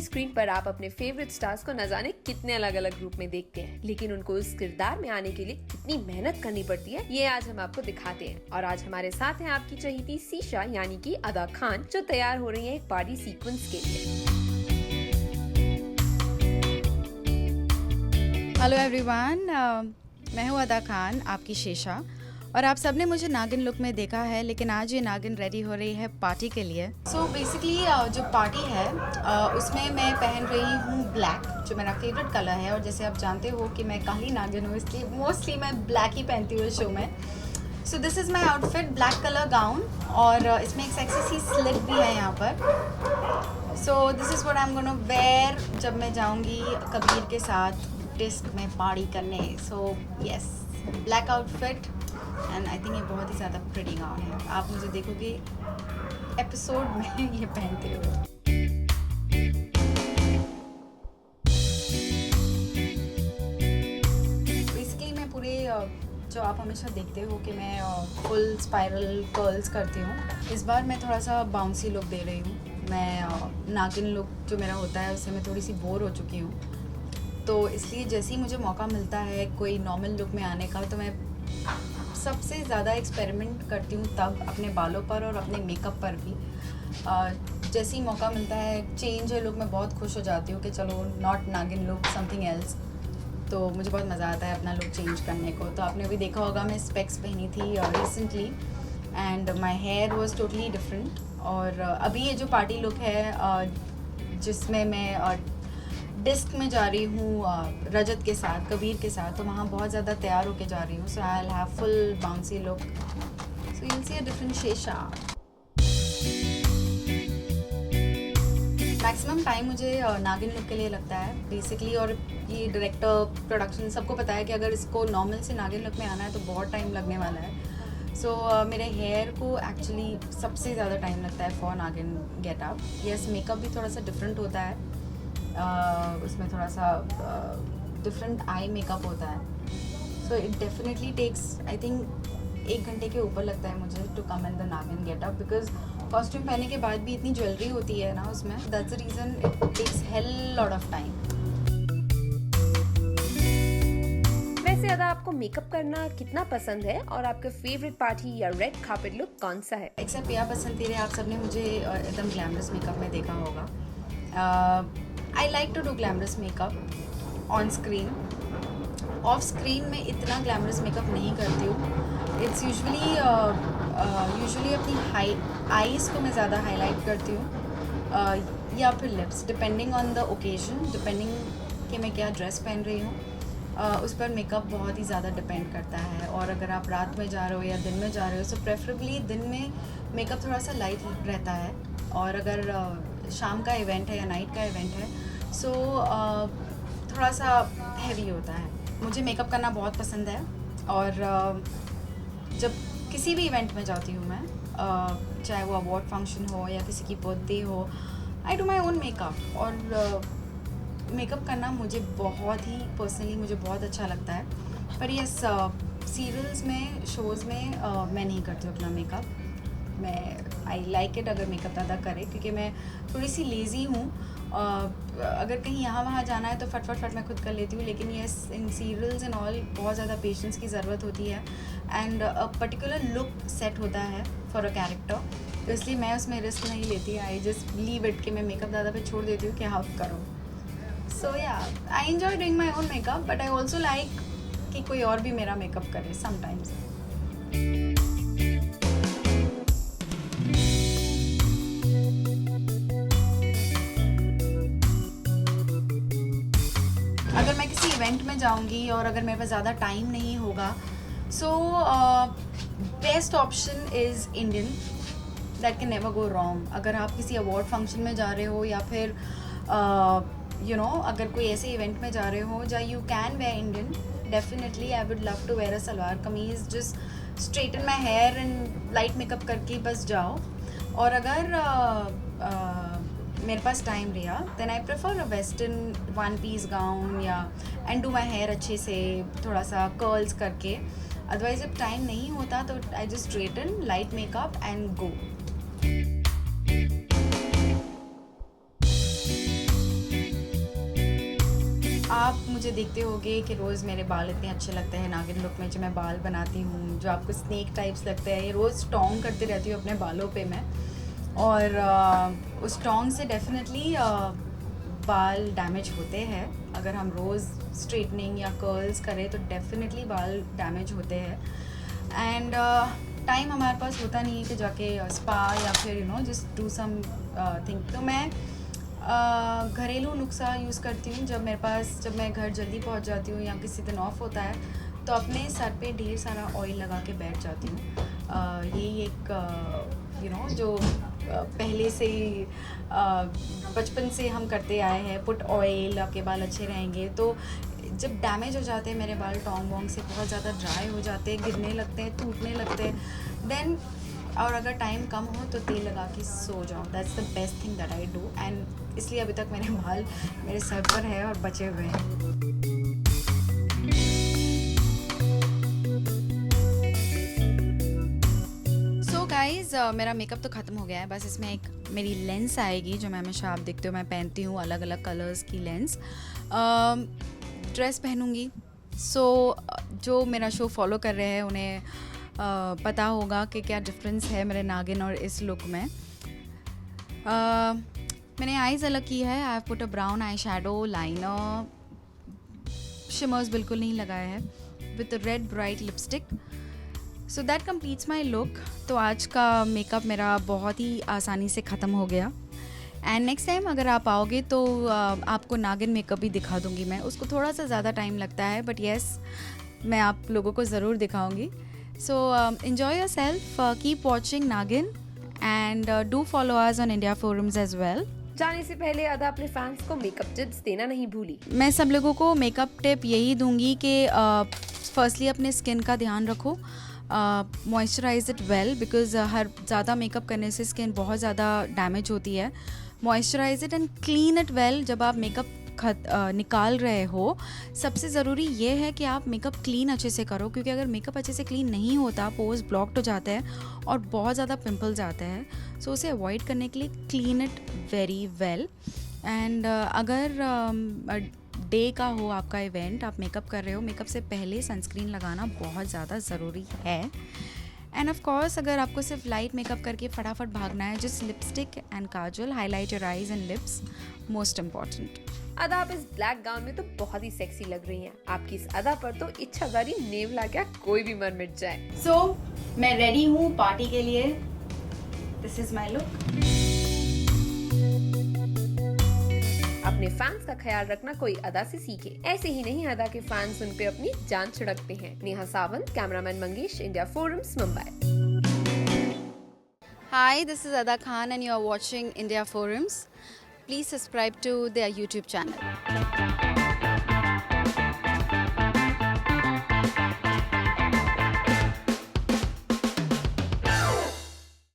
TV screen पर आप अपने फेवरेट स्टार्स को न जाने कितने अलग अलग रूप में देखते हैं, लेकिन उनको उस किरदार में आने के लिए कितनी मेहनत करनी पड़ती है, ये आज हम आपको दिखाते हैं। और आज हमारे साथ हैं आपकी चहेती शीशा यानी कि अदा खान, जो तैयार हो रही है एक पार्टी सीक्वेंस के लिए। हेलो एवरीवन, मैं हूँ अदा खान, आपकी शीशा। और आप सबने मुझे नागिन लुक में देखा है, लेकिन आज ये नागिन रेडी हो रही है पार्टी के लिए। सो बेसिकली जो पार्टी है उसमें मैं पहन रही हूँ ब्लैक, जो मेरा फेवरेट कलर है। और जैसे आप जानते हो कि मैं काली नागिन हूँ, इसलिए मोस्टली मैं ब्लैक ही पहनती हूँ शो में। सो this is my outfit, black colour gown, और इसमें एक सेक्सी सी स्लिट भी है यहाँ पर। So this is what I am gonna wear जब मैं जाऊँगी कबीर के साथ डिस्क में पार्टी करने। So yes, black outfit, and I think ये बहुत ही ज़्यादा प्रिटी गाउन है। आप मुझे देखोगे एपिसोड में ये पहनते हुए। बेसिकली मैं पूरे जो आप हमेशा देखते हो कि मैं फुल स्पाइरल कर्ल्स करती हूँ, इस बार मैं थोड़ा सा बाउंसी लुक दे रही हूँ। मैं नागिन लुक जो मेरा होता है उससे मैं थोड़ी सी बोर हो चुकी हूँ, तो इसलिए जैसे ही मुझे मौका मिलता है कोई नॉर्मल लुक में आने का, तो मैं सबसे ज़्यादा एक्सपेरिमेंट करती हूँ तब अपने बालों पर और अपने मेकअप पर भी। जैसे ही मौका मिलता है चेंज है लुक, मैं बहुत खुश हो जाती हूँ कि चलो नॉट नागिन लुक, समथिंग एल्स। तो मुझे बहुत मज़ा आता है अपना लुक चेंज करने को। तो आपने अभी देखा होगा मैं स्पेक्स पहनी थी recently, and my hair was totally different. और अभी ये जो पार्टी लुक है जिसमें मैं डिस्क में जा रही हूँ रजत के साथ, कबीर के साथ, तो वहाँ बहुत ज़्यादा तैयार होके जा रही हूँ। So I will have full bouncy look, so you will see a different Shesha. Maximum time मुझे नागिन लुक के लिए लगता है बेसिकली, और ये डायरेक्टर, प्रोडक्शन, सबको पता है कि अगर इसको नॉर्मल से नागिन लुक में आना है तो बहुत टाइम लगने वाला है। सो मेरे हेयर को एक्चुअली सबसे ज़्यादा टाइम लगता है फॉर नागिन गेटअप। यस, मेकअप भी थोड़ा सा डिफरेंट होता है, उसमें थोड़ा सा डिफरेंट आई मेकअप होता है। So it definitely takes, I think 1 घंटे के ऊपर लगता है मुझे to come in the Naagin getup, because costume पहनने के बाद भी इतनी ज्वेलरी होती है ना उसमें, that's the reason it takes hell lot of time. वैसे अदा, आपको मेकअप करना कितना पसंद है और आपका फेवरेट पार्टी या रेड कार्पेट लुक कौन सा है? एक्सेप्ट पिया पसंद तेरे, आप सबने मुझे एकदम ग्लैमरस मेकअप में देखा होगा। I like to do glamorous makeup on screen. Off screen में इतना ग्लैमरस मेकअप नहीं करती हूँ। इट्स यूजुअली अपनी आईज़ को मैं ज़्यादा हाईलाइट करती हूँ, या फिर lips, depending on the occasion, depending कि मैं क्या ड्रेस पहन रही हूँ, उस पर मेकअप बहुत ही ज़्यादा डिपेंड करता है। और अगर आप रात में जा रहे हो या दिन में जा रहे हो, सो प्रेफरेबली दिन में मेकअप थोड़ा सा लाइट रहता है, और अगर शाम का इवेंट है या नाइट का इवेंट है सो थोड़ा सा हैवी होता है। मुझे मेकअप करना बहुत पसंद है, और जब किसी भी इवेंट में जाती हूँ मैं, चाहे वो अवार्ड फंक्शन हो या किसी की बर्थडे हो, I do my own makeup. और मेकअप करना मुझे बहुत ही पर्सनली मुझे बहुत अच्छा लगता है। पर यस, सीरियल्स में, शोज़ में मैं नहीं करती हूँ अपना मेकअप। मैं आई लाइक इट अगर मेकअप ज़्यादा करे, क्योंकि मैं थोड़ी सी लेज़ी हूँ। अगर कहीं यहाँ वहाँ जाना है तो फट मैं खुद कर लेती हूँ, लेकिन yes, in serials and all बहुत ज़्यादा पेशेंस की ज़रूरत होती है, and a particular look set होता है फॉर अ कैरेक्टर। तो इसलिए मैं उसमें रिस्क नहीं लेती। आई जस्ट लीव इट कि मैं मेकअप ज़्यादा पे छोड़ देती हूँ कि आप करो। सो या, I enjoy doing my own makeup, but I also like कि कोई और भी मेरा मेकअप करे समटाइम्स। अगर मैं किसी इवेंट में जाऊंगी और अगर मेरे पास ज़्यादा टाइम नहीं होगा, so best option is Indian, that can never go wrong. अगर आप किसी अवार्ड फंक्शन में जा रहे हो, या फिर अगर कोई ऐसे इवेंट में जा रहे हो जहाँ you can wear Indian, definitely I would love to wear a salwar kameez, just straighten my hair and light makeup करके बस जाओ। और अगर मेरे पास टाइम रहा, then I prefer a western 1 piece gown, या एंड डू माई हेयर अच्छे से थोड़ा सा कर्ल्स करके। अदरवाइज जब टाइम नहीं होता तो I just straighten, light makeup and go. आप मुझे देखते होगे कि रोज़ मेरे बाल इतने अच्छे लगते हैं नागिन लुक में, जो मैं बाल बनाती हूँ जो आपको स्नेक टाइप्स लगते हैं, ये रोज़ टोंग करती रहती हूँ अपने बालों पे मैं। और उस टोंग से डेफिनेटली बाल डैमेज होते हैं। अगर हम रोज़ स्ट्रेटनिंग या कर्ल्स करें तो डेफिनेटली बाल डैमेज होते हैं। एंड टाइम हमारे पास होता नहीं है कि जाके स्पा या फिर जस्ट डू सम थिंग। तो मैं घरेलू नुस्खा यूज़ करती हूँ। जब मैं घर जल्दी पहुँच जाती हूँ या किसी दिन ऑफ होता है तो अपने सर पे ढेर सारा ऑयल लगा के बैठ जाती हूँ। यही एक जो पहले से ही बचपन से हम करते आए हैं, पुट ऑयल, आपके बाल अच्छे रहेंगे। तो जब डैमेज हो जाते हैं मेरे बाल टोंग वोंग से, बहुत ज़्यादा ड्राई हो जाते हैं, गिरने लगते हैं, टूटने लगते हैं, देन और अगर टाइम कम हो तो तेल लगा के सो जाओ। That's the best thing that I do. And इसलिए अभी तक मेरे बाल मेरे सर पर है और बचे हुए हैं। गाइज़ मेरा मेकअप तो ख़त्म हो गया है। बस इसमें एक मेरी लेंस आएगी जो मैं हमेशा, आप देखते हो मैं पहनती हूँ अलग अलग कलर्स की लेंस। ड्रेस पहनूँगी। जो मेरा शो फॉलो कर रहे हैं उन्हें पता होगा कि क्या डिफरेंस है मेरे नागिन और इस लुक में। मैंने आईज़ अलग की है। I have put a brown eye shadow, liner, shimmers बिल्कुल नहीं लगाया है, with red bright lipstick. So that completes my look. तो आज का मेकअप मेरा बहुत ही आसानी से ख़त्म हो गया। एंड नेक्स्ट टाइम अगर आप आओगे तो आपको नागिन मेकअप भी दिखा दूँगी मैं। उसको थोड़ा सा ज़्यादा टाइम लगता है, बट येस मैं आप लोगों को ज़रूर दिखाऊँगी। सो enjoy yourself, keep watching नागिन and do follow us on India Forums as well. जाने से पहले अदा अपने फैंस को मेकअप टिप्स देना नहीं भूली। मैं सब लोगों को मेकअप टिप यही दूंगी कि फर्स्टली अपने स्किन का ध्यान रखो, मॉइस्चराइज इट वेल, बिकॉज हर ज़्यादा मेकअप करने से स्किन बहुत ज़्यादा डैमेज होती है। Moisturise it and clean it well. जब आप मेकअप निकाल रहे हो, सबसे ज़रूरी ये है कि आप मेकअप क्लीन अच्छे से करो, क्योंकि अगर मेकअप अच्छे से क्लीन नहीं होता, पोर्स ब्लॉक्ड हो जाते हैं और बहुत ज़्यादा पिंपल्स आते हैं। सो उसे अवॉइड करने के लिए clean it very well. And अगर डे का हो आपका इवेंट, आप मेकअप कर रहे हो, मेकअप से पहले सनस्क्रीन लगाना बहुत ज़्यादा ज़रूरी है। एंड ऑफ कोर्स अगर आपको सिर्फ लाइट मेकअप करके फटाफट भागना है, just lipstick and Kajal, highlight your eyes and lips, most important. अदा आप इस ब्लैक गाउन में तो बहुत ही सेक्सी लग रही हैं। आपकी इस अदा पर तो इच्छाधारी नेवला क्या कोई भी मर मिट जाए। सो मैं रेडी हूँ पार्टी के लिए। This is my look. अपने फैंस का ख्याल रखना कोई अदा से सीखे। ऐसे ही नहीं, अदा के फैंस उन पे अपनी जान छिड़कते हैं। Neha Sawant, cameraman Mangesh, India forums, Mumbai. Hi, this is Ada Khan and you are watching India Forums. Please subscribe to their YouTube channel.